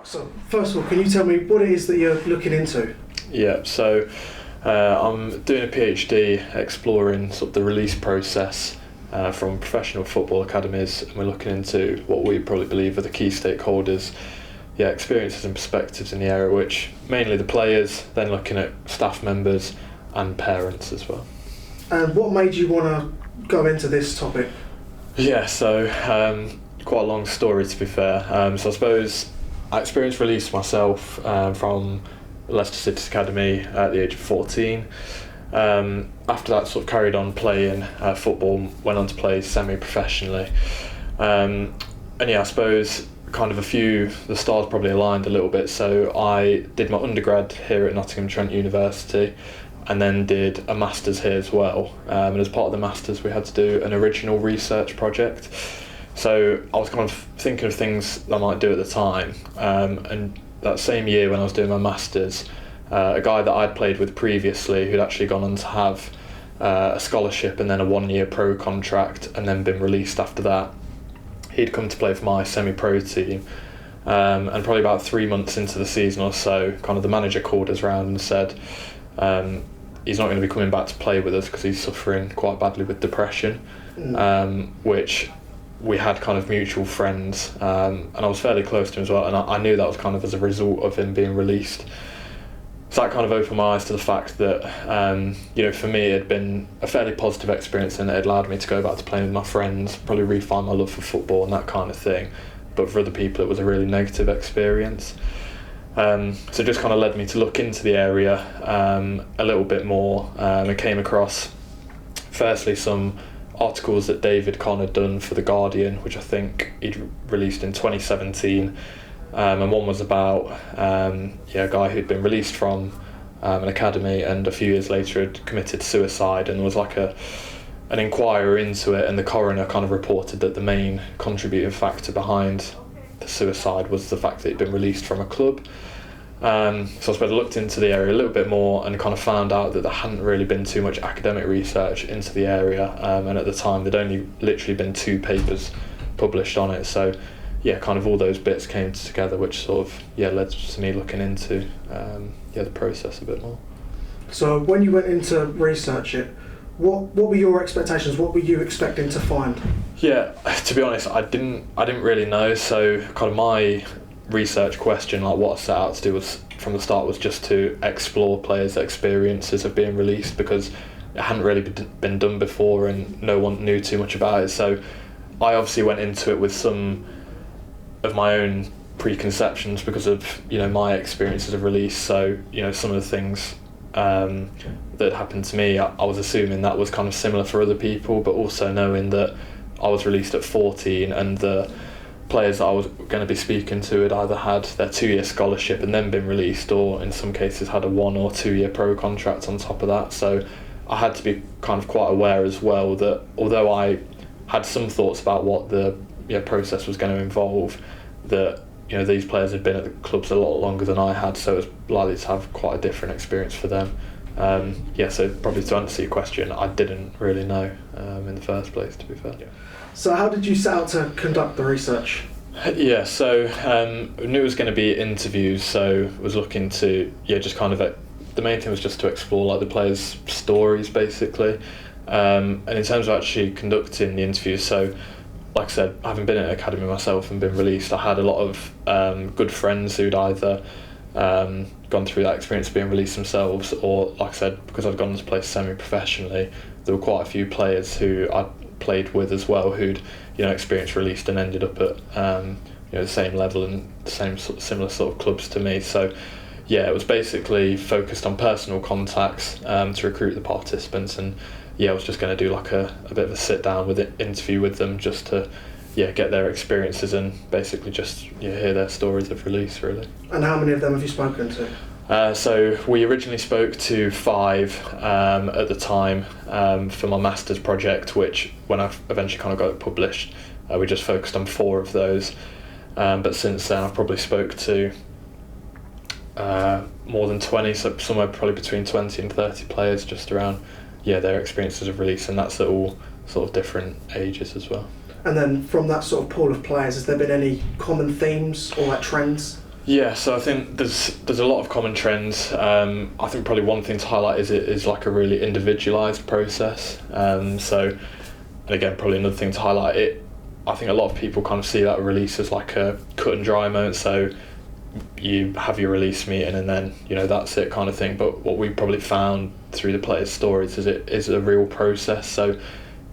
So, first of all, can you tell me what it is that you're looking into? Yeah, so I'm doing a PhD exploring sort of the release process from professional football academies, and we're looking into what we probably believe are the key stakeholders, experiences and perspectives in the area, which mainly the players, then looking at staff members and parents as well. And what made you want to go into this topic? Yeah, so quite a long story to be fair. So I suppose I experienced release myself from Leicester City Academy at the age of 14. After that, sort of carried on playing football, went on to play semi-professionally. And I suppose kind of the stars probably aligned a little bit. So I did my undergrad here at Nottingham Trent University, and then did a master's here as well. And as part of the master's, we had to do an original research project. So I was kind of thinking of things that I might do at the time. And that same year when I was doing my master's, a guy that I'd played with previously, who'd actually gone on to have a scholarship and then a 1-year pro contract and then been released after that, he'd come to play for my semi-pro team. And probably about 3 months into the season or so, kind of the manager called us round and said, he's not going to be coming back to play with us because he's suffering quite badly with depression, which we had kind of mutual friends, and I was fairly close to him as well, and I knew that was kind of as a result of him being released. So that kind of opened my eyes to the fact that, for me it had been a fairly positive experience, and it had allowed me to go back to playing with my friends, probably re-find my love for football and that kind of thing. But for other people it was a really negative experience. So it just kind of led me to look into the area a little bit more. I came across, firstly, some articles that David Conn had done for The Guardian, which I think he'd released in 2017. And one was about a guy who'd been released from an academy and a few years later had committed suicide, and there was like an inquiry into it, and the coroner kind of reported that the main contributing factor behind the suicide was the fact that he'd been released from a club. So I suppose I looked into the area a little bit more and kind of found out that there hadn't really been too much academic research into the area, and at the time there'd only literally been 2 papers published on it. So kind of all those bits came together, which sort of led to me looking into the process a bit more. So when you went into research it, what were your expectations? What were you expecting to find? Yeah, to be honest, I didn't really know. So kind of my research question, like what I set out to do was from the start was just to explore players' experiences of being released, because it hadn't really been done before and no one knew too much about it. So I obviously went into it with some of my own preconceptions because of my experiences of release. So some of the things that happened to me, I was assuming that was kind of similar for other people, but also knowing that I was released at 14 and the players that I was going to be speaking to had either had their 2-year scholarship and then been released, or in some cases had a 1 or 2-year pro contract on top of that. So I had to be kind of quite aware as well that although I had some thoughts about what the process was going to involve, that these players had been at the clubs a lot longer than I had, so it was likely to have quite a different experience for them. So probably to answer your question, I didn't really know in the first place, to be fair. So how did you set out to conduct the research? So I knew it was going to be interviews, so I was looking to just kind of the main thing was just to explore like the players' stories basically, and in terms of actually conducting the interviews, so like I said, having been at an academy myself and been released, I had a lot of good friends who'd either gone through that experience of being released themselves, or like I said, because I'd gone to play semi-professionally, there were quite a few players who I'd played with as well who'd experienced released and ended up at the same level and the same similar sort of clubs to me. So it was basically focused on personal contacts to recruit the participants, and I was just going to do like a bit of a sit down with interview with them just to get their experiences and basically just hear their stories of release really. And how many of them have you spoken to? So we originally spoke to 5 at the time for my master's project, which when I eventually kind of got it published, we just focused on 4 of those. But since then I've probably spoke to more than 20, so somewhere probably between 20 and 30 players just around their experiences of release, and that's at all sort of different ages as well. And then from that sort of pool of players, has there been any common themes or like trends? Yeah, so I think there's a lot of common trends. I think probably one thing to highlight is it is like a really individualised process. So, and again, probably another thing to highlight it. I think a lot of people kind of see that release as like a cut and dry moment. So you have your release meeting and then that's it kind of thing. But what we probably found through the players' stories is it is a real process. So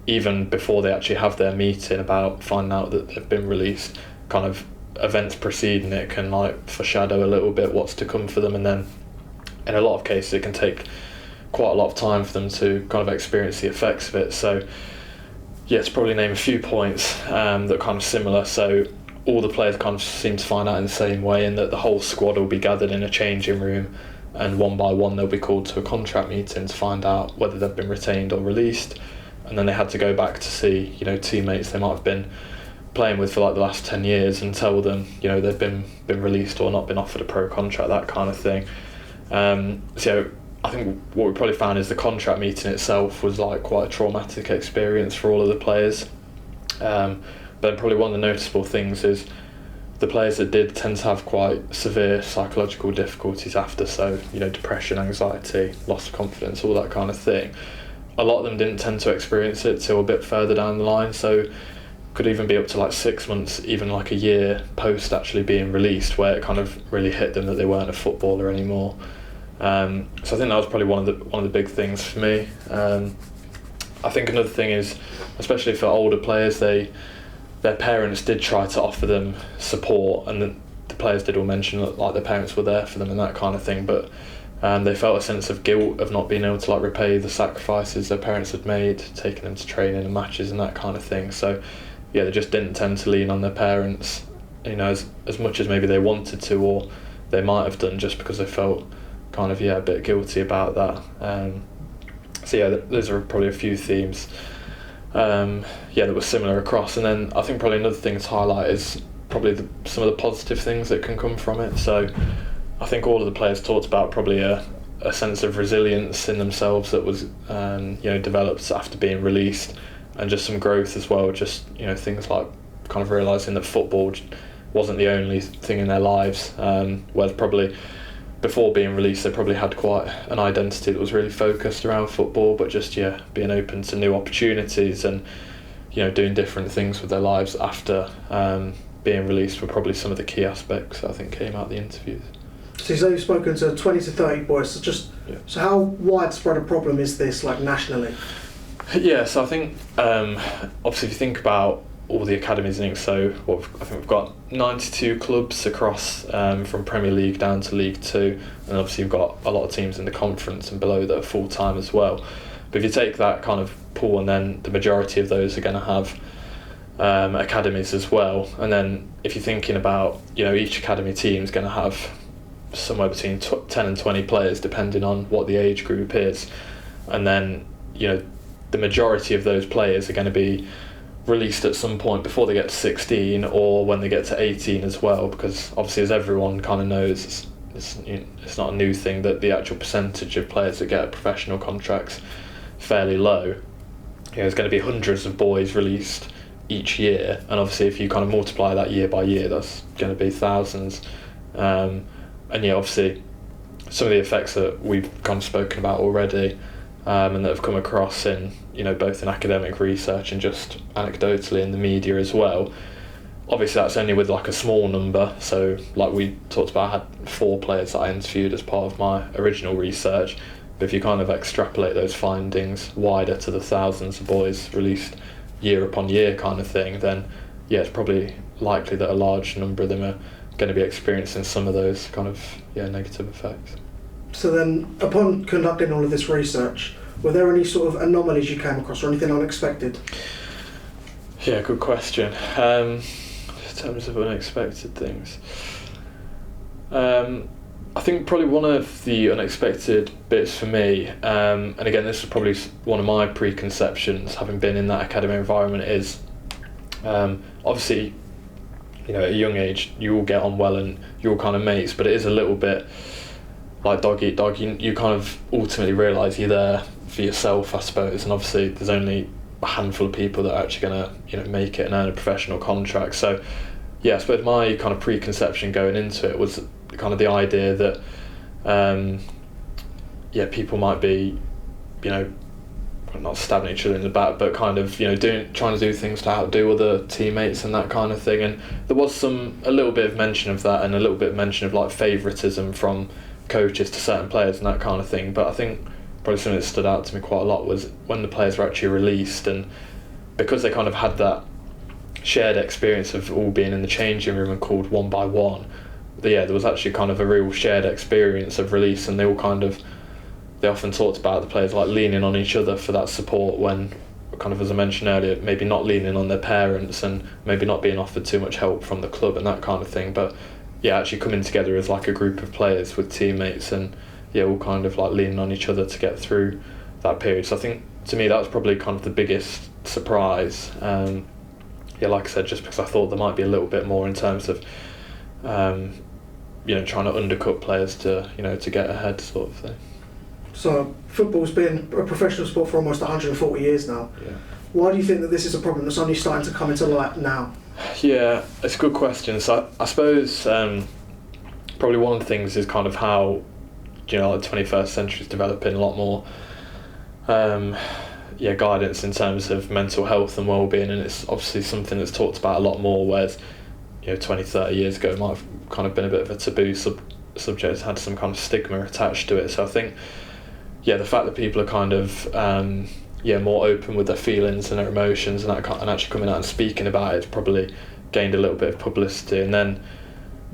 even before they actually have their meeting about finding out that they've been released, kind of events preceding it can like foreshadow a little bit what's to come for them, and then in a lot of cases it can take quite a lot of time for them to kind of experience the effects of it. So yeah, to probably name a few points that are kind of similar. So all the players kind of seem to find out in the same way, in that the whole squad will be gathered in a changing room, and one by one they'll be called to a contract meeting to find out whether they've been retained or released. And then they had to go back to see teammates they might have been playing with for like the last 10 years and tell them they've been released or not been offered a pro contract, that kind of thing. So I think what we probably found is the contract meeting itself was like quite a traumatic experience for all of the players. But probably one of the noticeable things is the players that did tend to have quite severe psychological difficulties after, so depression, anxiety, loss of confidence, all that kind of thing. A lot of them didn't tend to experience it till a bit further down the line, so could even be up to like 6 months, even like a year post actually being released, where it kind of really hit them that they weren't a footballer anymore. So I think that was probably one of the big things for me. I think another thing is, especially for older players, their parents did try to offer them support, and the players did all mention that like their parents were there for them and that kind of thing, but they felt a sense of guilt of not being able to like repay the sacrifices their parents had made, taking them to training and matches and that kind of thing. So yeah, they just didn't tend to lean on their parents, as much as maybe they wanted to, or they might have done, just because they felt kind of a bit guilty about that. So yeah, those are probably a few themes that were similar across. And then I think probably another thing to highlight is probably some of the positive things that can come from it. So I think all of the players talked about probably a sense of resilience in themselves that was developed after being released, and just some growth as well, just things like kind of realising that football wasn't the only thing in their lives, whereas probably before being released they probably had quite an identity that was really focused around football, but just being open to new opportunities and doing different things with their lives after being released were probably some of the key aspects that I think came out of the interviews. So you say you've spoken to 20 to 30 boys, so how widespread a problem is this, like nationally? Yeah, so I think obviously if you think about all the academies and things, so I think we've got 92 clubs across from Premier League down to League 2, and obviously you've got a lot of teams in the conference and below that are full time as well. But if you take that kind of pool, and then the majority of those are going to have academies as well, and then if you're thinking about each academy team is going to have somewhere between 10 and 20 players depending on what the age group is, and then the majority of those players are going to be released at some point before they get to 16 or when they get to 18 as well, because obviously, as everyone kind of knows, it's not a new thing that the actual percentage of players that get professional contracts fairly low. There's going to be hundreds of boys released each year, and obviously if you kind of multiply that year by year, that's going to be thousands. And obviously some of the effects that we've kind of spoken about already, and that have come across in both in academic research and just anecdotally in the media as well. Obviously that's only with like a small number, so like we talked about, I had 4 players that I interviewed as part of my original research, but if you kind of extrapolate those findings wider to the thousands of boys released year upon year kind of thing, then it's probably likely that a large number of them are going to be experiencing some of those kind of negative effects. So then, upon conducting all of this research, were there any sort of anomalies you came across or anything unexpected? Yeah, good question. In terms of unexpected things, I think probably one of the unexpected bits for me, and again this is probably one of my preconceptions having been in that academic environment, is obviously at a young age you all get on well and you're all kind of mates, but it is a little bit like dog eat dog. You kind of ultimately realise you're there for yourself, I suppose, and obviously there's only a handful of people that are actually going to make it and earn a professional contract. So I suppose my kind of preconception going into it was kind of the idea that people might be, not stabbing each other in the back, but kind of trying to do things to outdo other teammates and that kind of thing. And there was a little bit of mention of that, and a little bit of mention of like favouritism from coaches to certain players and that kind of thing. But I think probably something that stood out to me quite a lot was when the players were actually released, and because they kind of had that shared experience of all being in the changing room and called one by one, there was actually kind of a real shared experience of release, and they often talked about the players like leaning on each other for that support when, kind of as I mentioned earlier, maybe not leaning on their parents and maybe not being offered too much help from the club and that kind of thing, but actually coming together as like a group of players with teammates and all kind of like leaning on each other to get through that period. So I think to me that was probably kind of the biggest surprise. Like I said, just because I thought there might be a little bit more in terms of trying to undercut players to get ahead sort of thing. So football's been a professional sport for almost 140 years now. Yeah. Why do you think that this is a problem that's only starting to come into light now? Yeah, it's a good question. So I suppose probably one of the things is kind of how the 21st century is developing a lot more guidance in terms of mental health and well-being, and it's obviously something that's talked about a lot more, whereas 20-30 years ago it might have kind of been a bit of a taboo subject, had some kind of stigma attached to it. So I think the fact that people are kind of more open with their feelings and their emotions and actually coming out and speaking about it's probably gained a little bit of publicity. And then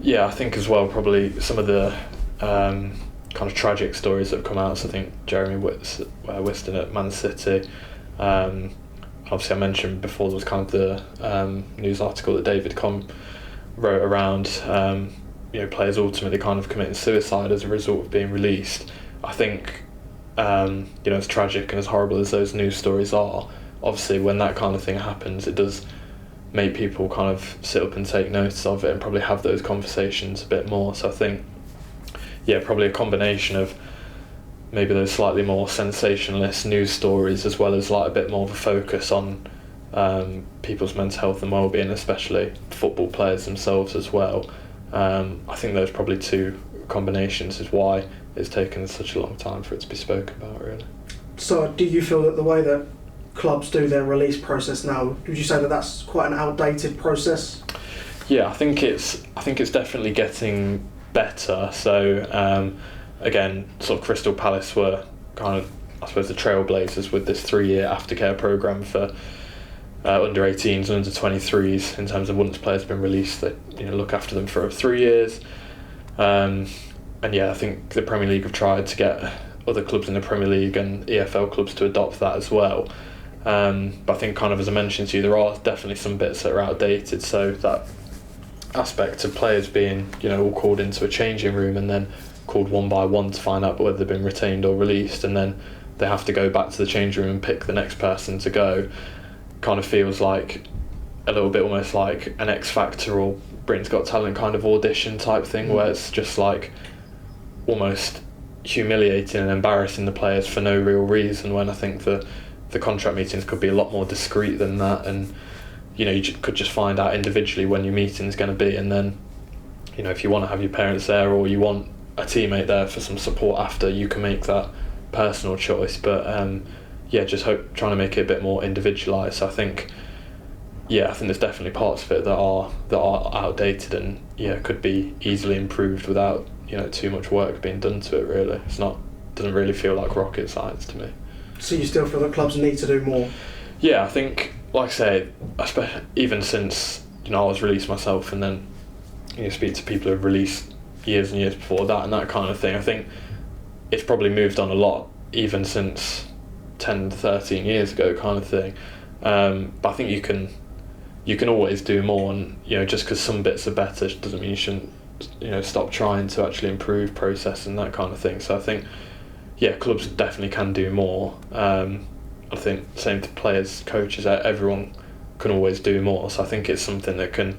I think as well probably some of the kind of tragic stories that have come out. So I think Jeremy Whiston at Man City, obviously I mentioned before there was kind of the news article that David Com wrote around players ultimately kind of committing suicide as a result of being released. I think as tragic and as horrible as those news stories are, obviously when that kind of thing happens it does make people kind of sit up and take notice of it and probably have those conversations a bit more. So I think probably a combination of maybe those slightly more sensationalist news stories as well as like a bit more of a focus on people's mental health and well-being, especially football players themselves as well. I think those probably two combinations is why it's taken such a long time for it to be spoken about, really. So do you feel that the way that clubs do their release process now, would you say that that's quite an outdated process? I think it's definitely getting better. So again, sort of Crystal Palace were kind of, I suppose, the trailblazers with this 3-year aftercare programme for under 18s and under 23s in terms of once players have been released, they look after them for 3 years. I think the Premier League have tried to get other clubs in the Premier League and EFL clubs to adopt that as well. But I think kind of as I mentioned to you, there are definitely some bits that are outdated. So that aspect of players being all called into a changing room and then called one by one to find out whether they've been retained or released, and then they have to go back to the changing room and pick the next person to go, kind of feels like a little bit almost like an X Factor or Britain's Got Talent kind of audition type thing, where it's just like almost humiliating and embarrassing the players for no real reason, when I think the contract meetings could be a lot more discreet than that, and you could just find out individually when your meeting's going to be, and then if you want to have your parents there or you want a teammate there for some support after, you can make that personal choice. But just trying to make it a bit more individualised. So I think there's definitely parts of it that are outdated and could be easily improved without too much work being done to it, really. Doesn't really feel like rocket science to me. So you still feel that clubs need to do more? I think, like I say, even since I was released myself, and then speak to people who've released years and years before that and that kind of thing, I think it's probably moved on a lot even since 10, 13 years ago kind of thing. But I think you can always do more, and just because some bits are better doesn't mean you shouldn't stop trying to actually improve process and that kind of thing. So I think clubs definitely can do more. I think same to players, coaches, everyone can always do more. So I think it's something that can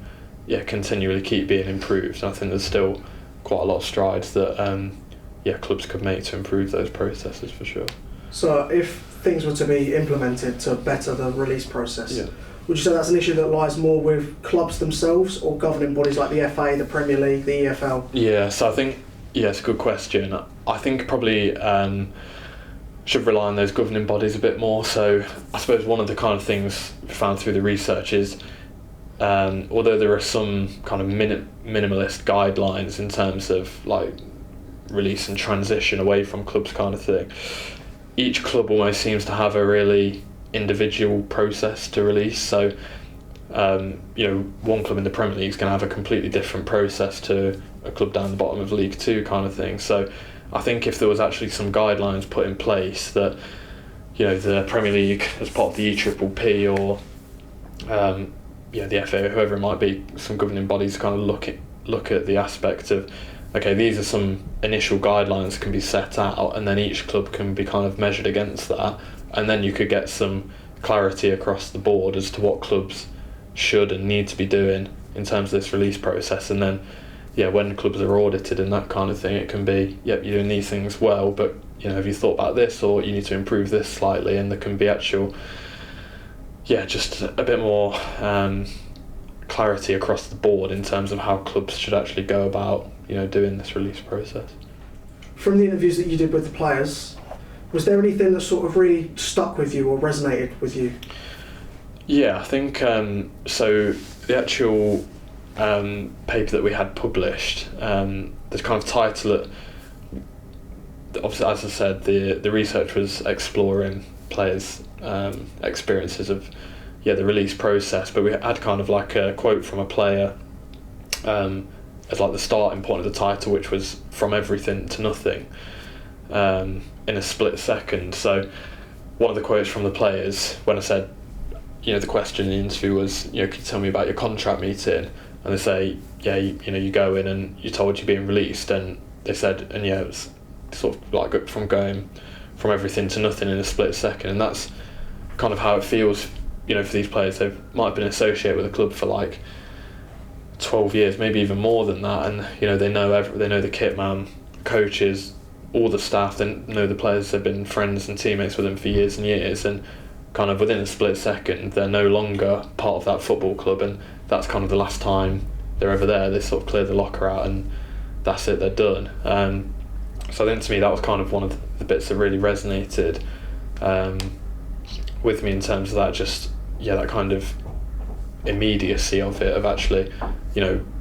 continually keep being improved, and I think there's still quite a lot of strides that clubs could make to improve those processes for sure. So if things were to be implemented to better the release process, would you say that's an issue that lies more with clubs themselves or governing bodies like the FA, the Premier League, the EFL? Yeah, so I think, it's a good question. I think probably should rely on those governing bodies a bit more. So I suppose one of the kind of things we found through the research is, although there are some kind of minimalist guidelines in terms of like release and transition away from clubs kind of thing, each club almost seems to have a really individual process to release. So one club in the Premier League is going to have a completely different process to a club down the bottom of League Two kind of thing. So I think if there was actually some guidelines put in place that the Premier League as part of the EPPP or the FA, whoever it might be, some governing bodies kind of look at the aspect of, okay, these are some initial guidelines that can be set out, and then each club can be kind of measured against that, and then you could get some clarity across the board as to what clubs should and need to be doing in terms of this release process. And then when clubs are audited and that kind of thing, it can be, you're doing these things well, but have you thought about this, or you need to improve this slightly, and there can be actual just a bit more clarity across the board in terms of how clubs should actually go about doing this release process. From the interviews that you did with the players, was there anything that sort of really stuck with you or resonated with you? Yeah, I think so the actual paper that we had published, the kind of title, obviously as I said, the research was exploring players' experiences of the release process, but we had kind of like a quote from a player as like the starting point of the title, which was "From everything to nothing," in a split second. So one of the quotes from the players, when I said, the question in the interview was, could you tell me about your contract meeting? And they say, you go in and you're told you're being released, and they said, and it was sort of like from going from everything to nothing in a split second. And that's kind of how it feels, for these players. They might have been associated with a club for like 12 years, maybe even more than that, and they know the kit man, coaches, all the staff, they know the players. They've been friends and teammates with them for years and years, and kind of within a split second they're no longer part of that football club, and that's kind of the last time they're ever there. They sort of clear the locker out and that's it, they're done. So I think to me that was kind of one of the bits that really resonated with me in terms of that, just that kind of immediacy of it, of actually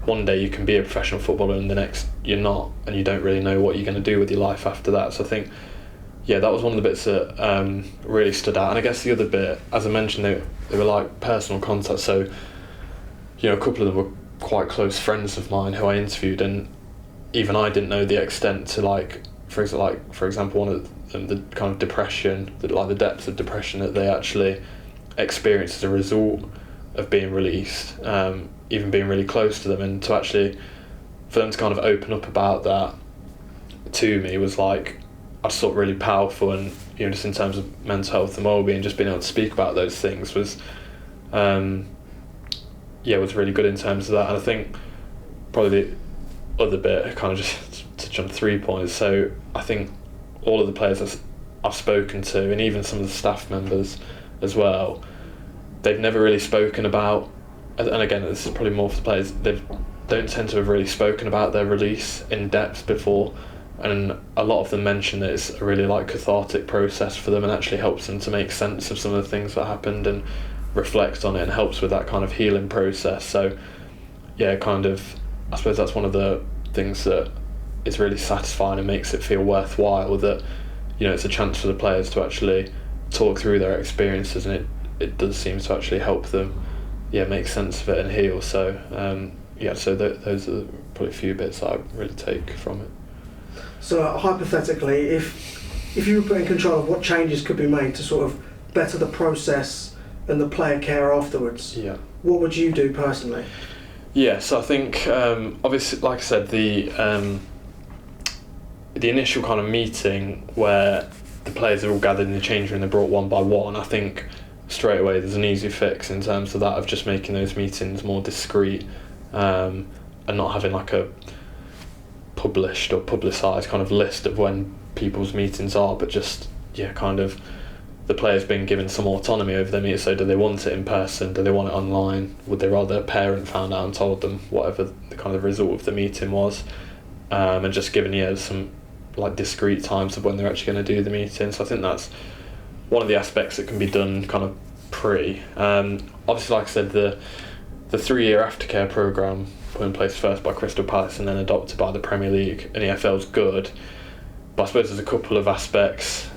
one day you can be a professional footballer and the next you're not, and you don't really know what you're going to do with your life after that. So I think that was one of the bits that really stood out. And I guess the other bit, as I mentioned, they were like personal contacts. So a couple of them were quite close friends of mine who I interviewed, and even I didn't know the extent to for example one of them, the kind of depression, the depths of depression that they actually experienced as a result of being released, even being really close to them, and to actually for them to kind of open up about that to me was I just thought really powerful. And just in terms of mental health and wellbeing, just being able to speak about those things was was really good in terms of that. And I think probably the other bit, kind of just touch on 3 points. So I think all of the players I've spoken to, and even some of the staff members as well, they've never really spoken about, and again this is probably more for the players, they don't tend to have really spoken about their release in depth before, and a lot of them mention that it's a really cathartic process for them, and actually helps them to make sense of some of the things that happened and reflect on it, and helps with that kind of healing process. So kind of I suppose that's one of the things that is really satisfying and makes it feel worthwhile, that it's a chance for the players to actually talk through their experiences, and it does seem to actually help them make sense of it and heal. So so those are probably a few bits that I really take from it. So hypothetically, if you were put in control of what changes could be made to sort of better the process and the player care afterwards, what would you do personally? So I think obviously, like I said, the initial kind of meeting where the players are all gathered in the change room, they're brought one by one, I think straight away there's an easy fix in terms of that, of just making those meetings more discreet, and not having a published or publicised kind of list of when people's meetings are, but just kind of the players being given some autonomy over their meeting. So do they want it in person? Do they want it online? Would they rather a parent found out and told them whatever the kind of result of the meeting was, and just given some like discrete times of when they're actually going to do the meeting. So I think that's one of the aspects that can be done kind of pre. Obviously, like I said, the 3-year aftercare programme put in place first by Crystal Palace and then adopted by the Premier League and EFL is good. But I suppose there's a couple of aspects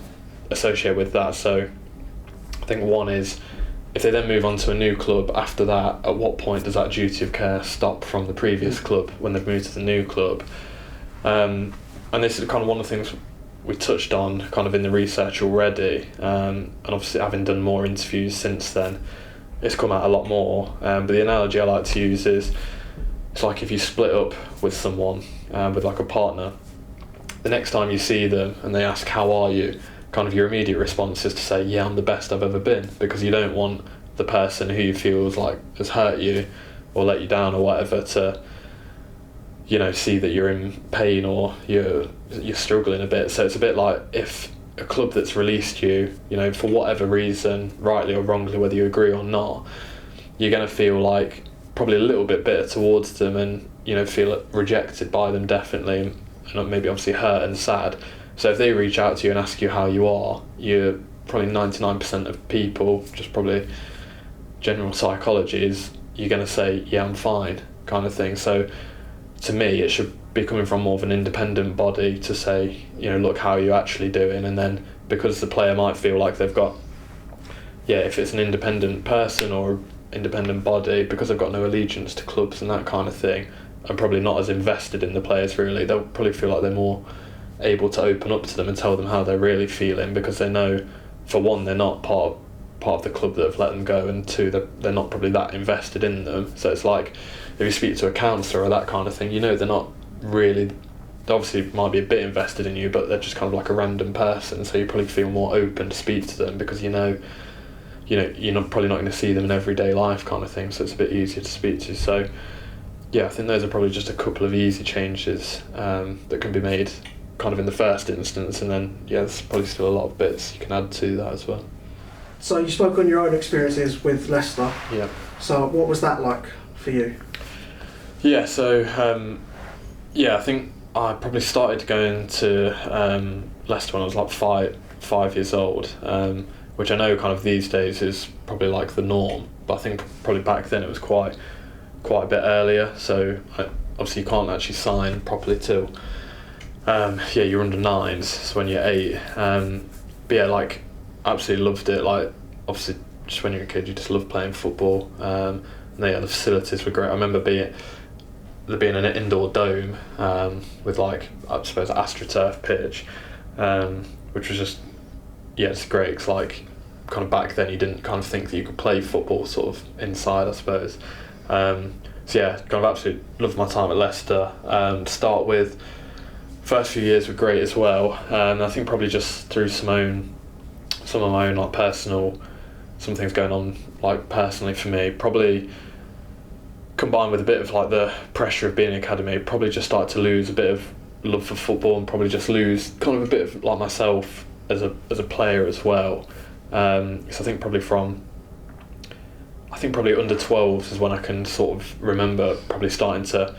associated with that. So I think one is, if they then move on to a new club after that, at what point does that duty of care stop from the previous club when they've moved to the new club? And this is kind of one of the things we touched on kind of in the research already, and obviously having done more interviews since then, it's come out a lot more. But the analogy I like to use is, it's like if you split up with someone, with like a partner, the next time you see them and they ask, how are you? Kind of your immediate response is to say, yeah, I'm the best I've ever been, because you don't want the person who you feel like has hurt you or let you down or whatever to, see that you're in pain or you're struggling a bit. So it's a bit like if a club that's released you, for whatever reason, rightly or wrongly, whether you agree or not, you're going to feel like probably a little bit bitter towards them and, feel rejected by them definitely, and maybe obviously hurt and sad. So if they reach out to you and ask you how you are, you're probably 99% of people, just probably general psychology, is you're going to say, yeah, I'm fine, kind of thing. So to me, it should be coming from more of an independent body to say, look, how are you actually doing? And then because the player might feel like they've got, if it's an independent person or independent body, because they've got no allegiance to clubs and that kind of thing, and probably not as invested in the players really, they'll probably feel like they're more able to open up to them and tell them how they're really feeling, because they know, for one, they're not part of the club that have let them go, and two, they're not probably that invested in them. So it's like if you speak to a counsellor or that kind of thing, they're not really, they obviously might be a bit invested in you, but they're just kind of like a random person, so you probably feel more open to speak to them because you're probably not going to see them in everyday life kind of thing, so it's a bit easier to speak to. So I think those are probably just a couple of easy changes that can be made kind of in the first instance, and then there's probably still a lot of bits you can add to that as well. So you spoke on your own experiences with Leicester. Yeah. So what was that like for you? Yeah, so I think I probably started going to Leicester when I was like five years old, which I know kind of these days is probably like the norm, but I think probably back then it was quite a bit earlier. So obviously you can't actually sign properly till you're under 9s, so when you're 8. But absolutely loved it. Like obviously just when you're a kid you just love playing football, and the facilities were great. I remember there being an indoor dome with I suppose an AstroTurf pitch, which was just it's great, because kind of back then you didn't kind of think that you could play football sort of inside, I suppose. Kind of absolutely loved my time at Leicester. To start with, first few years were great as well, and I think probably just through some of my own personal, some things going on personally for me, probably combined with a bit of the pressure of being in academy, probably just started to lose a bit of love for football, and probably just lose kind of a bit of myself as a player as well. So I think probably under 12s is when I can sort of remember probably starting to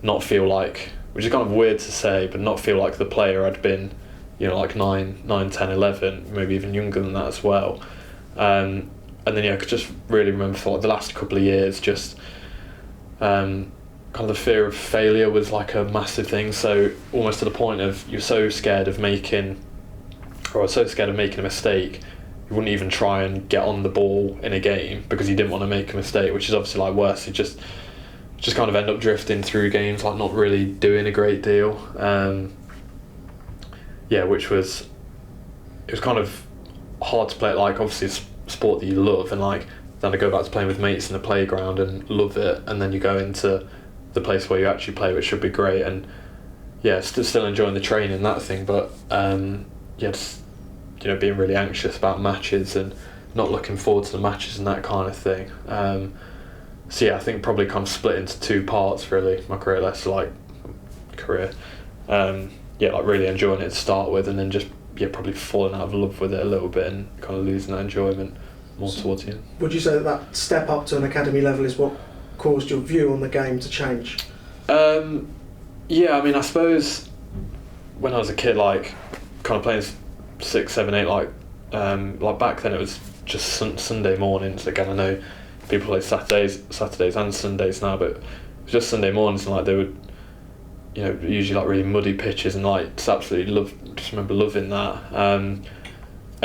not feel like, which is kind of weird to say, but not feel like the player I'd been, 9, 10, 11, maybe even younger than that as well. And then I could just really remember for the last couple of years, just kind of the fear of failure was a massive thing. So almost to the point of you're so scared of making a mistake, you wouldn't even try and get on the ball in a game because you didn't want to make a mistake, which is obviously worse. You just kind of end up drifting through games, not really doing a great deal. Which was, it was kind of hard to play. Obviously it's a sport that you love, and then I go back to playing with mates in the playground and love it, and then you go into the place where you actually play, which should be great, and still enjoying the training and that thing, but just being really anxious about matches and not looking forward to the matches and that kind of thing. I think probably kind of split into two parts really, my career. Really enjoying it to start with, and then just probably falling out of love with it a little bit and kind of losing that enjoyment more towards the end. Would you say that step up to an academy level is what caused your view on the game to change? Yeah, I mean, I suppose when I was a kid, like kind of playing 6, 7, 8, like back then it was just Sunday mornings. Again, I know people play Saturdays and Sundays now, but it was just Sunday mornings, and like they would, usually like really muddy pitches, and like just remember loving that. And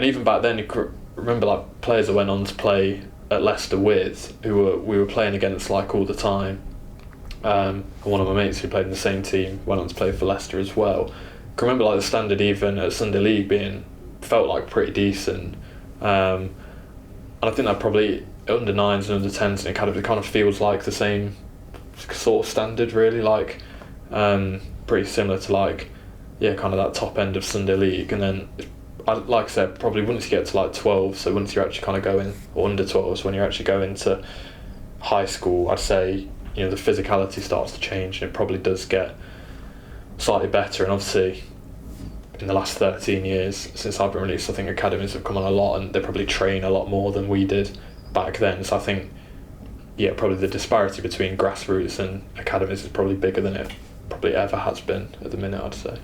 even back then, you could remember like players that went on to play at Leicester with, we were playing against like all the time. And one of my mates who played in the same team went on to play for Leicester as well. I can remember like the standard even at Sunday League felt like pretty decent. And I think that probably under 9s and under 10s in academy kind of feels like the same sort of standard, really, like pretty similar to like kind of that top end of Sunday League. And then like I said, probably once you get to like 12, so once you're actually kind of going, or under 12s, when you're actually going to high school, I'd say the physicality starts to change, and it probably does get slightly better. And obviously in the last 13 years since I've been released, I think academies have come on a lot, and they probably train a lot more than we did back then. So I think probably the disparity between grassroots and academies is probably bigger than it probably ever has been at the minute, I'd say.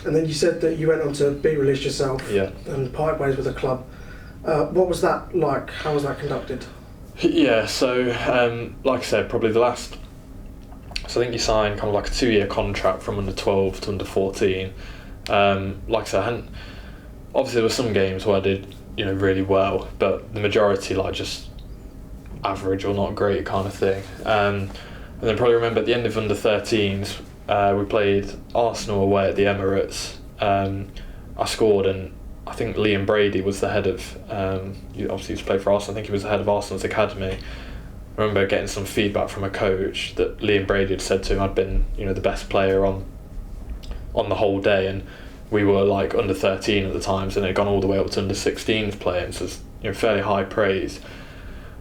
And then you said that you went on to be released yourself and parted ways with a club. What was that like? How was that conducted? Yeah, so like I said, probably so I think you sign kind of like a 2-year contract from under 12 to under 14. Like I said, obviously there were some games where I did really well, but the majority like just average or not great kind of thing. And then probably remember at the end of under 13s, we played Arsenal away at the Emirates. I scored, and I think Liam Brady was the head of, he obviously used to play for Arsenal, I think he was the head of Arsenal's academy. I remember getting some feedback from a coach that Liam Brady had said to him I'd been the best player on the whole day, and we were like under 13 at the times, and it had gone all the way up to under 16s playing, so it's fairly high praise.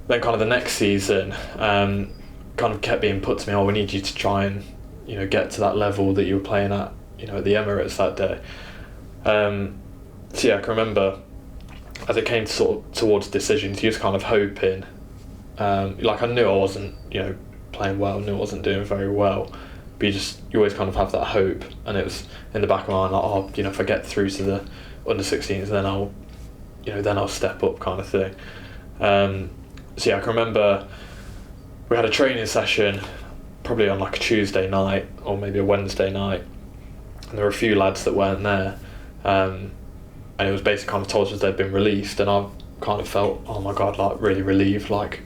Then kind of the next season kind of kept being put to me, we need you to try and get to that level that you were playing at at the Emirates that day. So yeah, I can remember as it came towards decisions, you was kind of hoping, like I knew I wasn't playing well, knew I wasn't doing very well, but you always kind of have that hope, and it was in the back of my mind like, if I get through to the under 16s, then I'll step up kind of thing. So yeah, I can remember we had a training session probably on like a Tuesday night or maybe a Wednesday night, and there were a few lads that weren't there, and it was basically kind of told us they'd been released, and I kind of felt, oh my god, like really relieved, like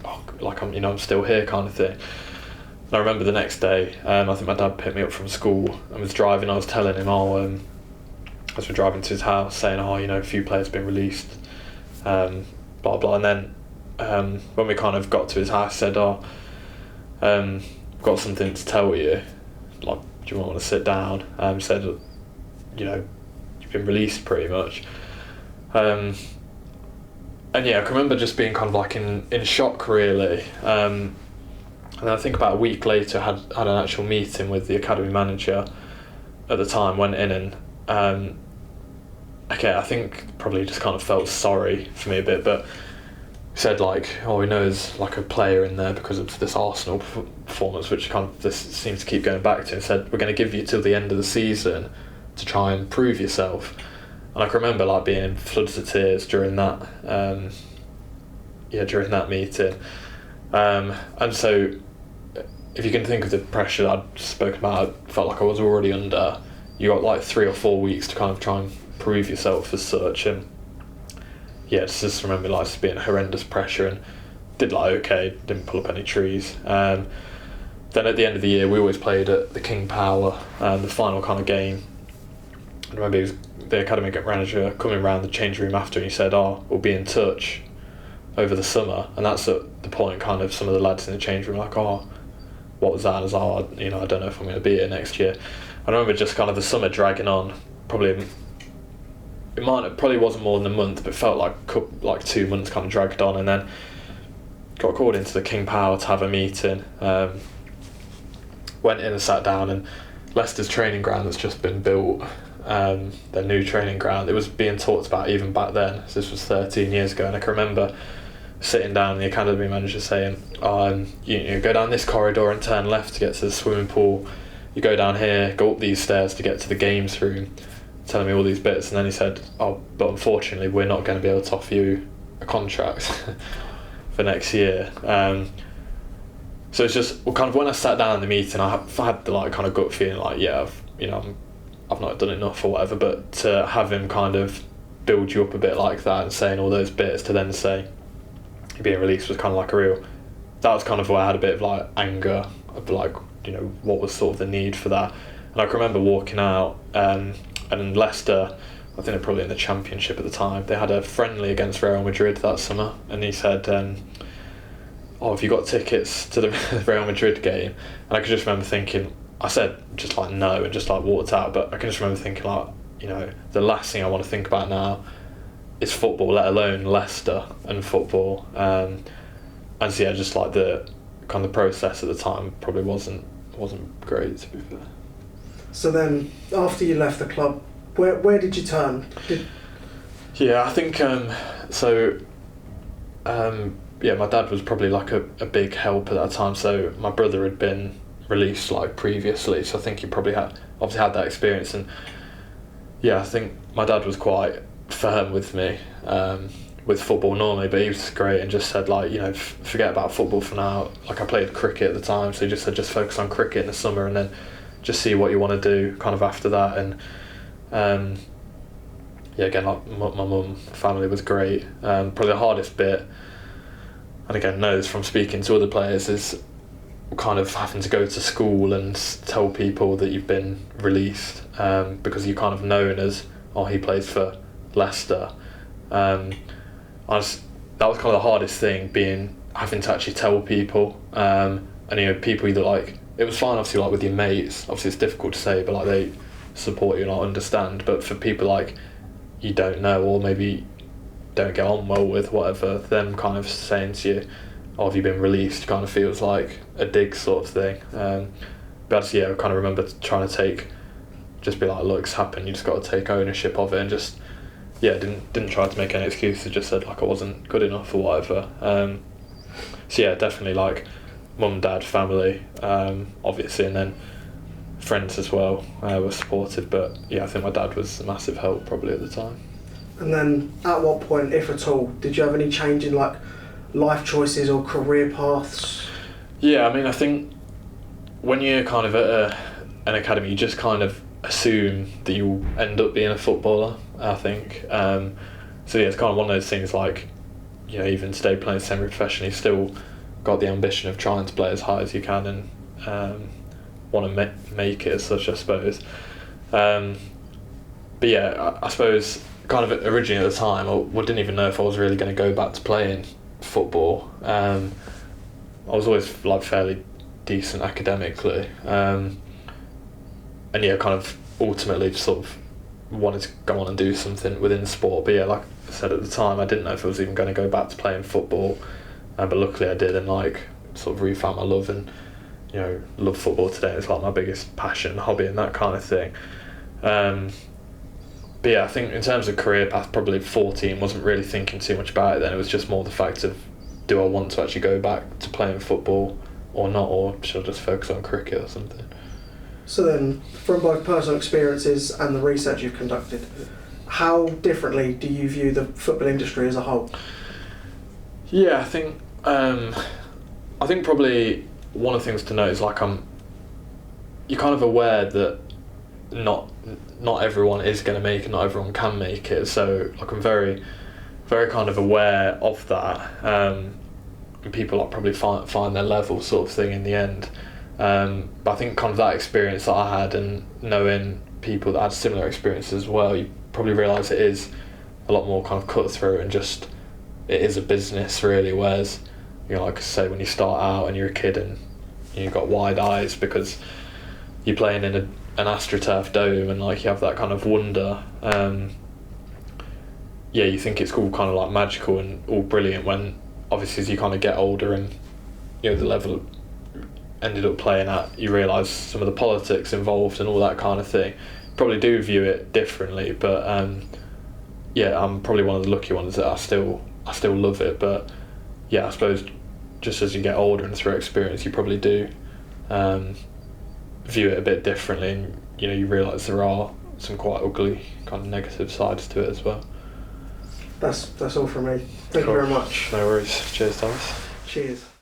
I'm still here kind of thing. And I remember the next day, I think my dad picked me up from school and was driving. I was telling him, as we're driving to his house, saying, a few players been released, blah blah. And then when we kind of got to his house, he said, got something to tell you, like, do you want to sit down? Said, you've been released pretty much. And yeah, I can remember just being kind of like in shock really. And I think about a week later I had an actual meeting with the academy manager at the time, went in and I think probably just kind of felt sorry for me a bit, but said like, we know there's like a player in there because of this Arsenal performance, which kind of this seems to keep going back to, and said we're going to give you till the end of the season to try and prove yourself. And I can remember like being in floods of tears during that during that meeting, and so if you can think of the pressure that I'd spoken about, I felt like I was already under. You got like 3 or 4 weeks to kind of try and prove yourself as such, and just remember like just being horrendous pressure, and did like okay, didn't pull up any trees. Then at the end of the year we always played at the King Power, the final kind of game. I remember it was the academic manager coming around the change room after, and he said, we'll be in touch over the summer. And that's at the point kind of some of the lads in the change room like, what was that? I was I don't know if I'm going to be here next year. I remember just kind of the summer dragging on, probably wasn't more than a month, but it felt like 2 months kind of dragged on, and then got called into the King Power to have a meeting. Went in and sat down, and Leicester's training ground that's just been built their new training ground. It was being talked about even back then. So this was 13 years ago, and I can remember sitting down, the academy manager saying, you go down this corridor and turn left to get to the swimming pool. You go down here, go up these stairs to get to the games room, telling me all these bits. And then he said, but unfortunately we're not going to be able to offer you a contract for next year. So it's just kind of when I sat down in the meeting, I had the like kind of gut feeling like, I've not done enough or whatever. But to have him kind of build you up a bit like that and saying all those bits to then say you're being released was kind of like that was kind of where I had a bit of like anger of like, what was sort of the need for that. And I can remember walking out, and in Leicester, I think they're probably in the Championship at the time, they had a friendly against Real Madrid that summer, and he said, have you got tickets to the Real Madrid game? And I could just remember thinking, I said just like no and just like walked out, but I can just remember thinking like, the last thing I want to think about now is football, let alone Leicester and football. And so yeah, just like the kind of process at the time probably wasn't great, to be fair. So then, after you left the club, where did you turn? I think my dad was probably like a big help at that time. So my brother had been released like previously, so I think he probably had that experience. And I think my dad was quite firm with me with football normally, but he was great and just said like, forget about football for now. Like I played cricket at the time, so he just said just focus on cricket in the summer and then just see what you want to do kind of after that. And again, like my mum, family was great. Probably the hardest bit, and again knows from speaking to other players, is kind of having to go to school and tell people that you've been released, because you're kind of known as, he plays for Leicester. That was kind of the hardest thing, having to actually tell people, and people either like, it was fine obviously like with your mates, obviously it's difficult to say, but like they support you and I understand, but for people like you don't know or maybe don't get on well with, whatever, them kind of saying to you, have you been released, kind of feels like a dig sort of thing. But I kind of remember trying to just be like, look, it's happened, you just got to take ownership of it, and just didn't try to make any excuses, just said like I wasn't good enough or whatever. Definitely like mum, dad, family, obviously, and then friends as well were supportive, but I think my dad was a massive help probably at the time. And then at what point, if at all, did you have any change in like life choices or career paths? I think when you're kind of at an academy, you just kind of assume that you'll end up being a footballer, I think. It's kind of one of those things like, even today playing semi-professionally, you've still got the ambition of trying to play as high as you can and want to make it as such, I suppose. I suppose kind of originally at the time, I didn't even know if I was really going to go back to playing football. I was always like fairly decent academically, and kind of ultimately sort of wanted to go on and do something within sport. But like I said at the time, I didn't know if I was even going to go back to playing football, but luckily I did, and like sort of refound my love and love football today. It's like my biggest passion, hobby, and that kind of thing. I think in terms of career path, probably 14, wasn't really thinking too much about it then. It was just more the fact of, do I want to actually go back to playing football or not, or should I just focus on cricket or something? So then, from both personal experiences and the research you've conducted, how differently do you view the football industry as a whole? I think probably one of the things to note is like you're kind of aware that not everyone is going to make it, not everyone can make it. So like I'm very, very kind of aware of that. And people like probably find their level sort of thing in the end. But I think kind of that experience that I had and knowing people that had similar experiences as well, you probably realise it is a lot more kind of cutthroat and just it is a business really. Whereas like I say, when you start out and you're a kid and you've got wide eyes because you're playing in an AstroTurf dome and like you have that kind of wonder, you think it's all kind of like magical and all brilliant, when obviously as you kind of get older and the level ended up playing at, you realise some of the politics involved and all that kind of thing. probably do view it differently, but yeah, I'm probably one of the lucky ones that I still love it. But yeah, I suppose just as you get older and through experience, you probably do view it a bit differently, and you realise there are some quite ugly kind of negative sides to it as well. That's all from me. Thank you very much. No worries. Cheers, Thomas. Cheers.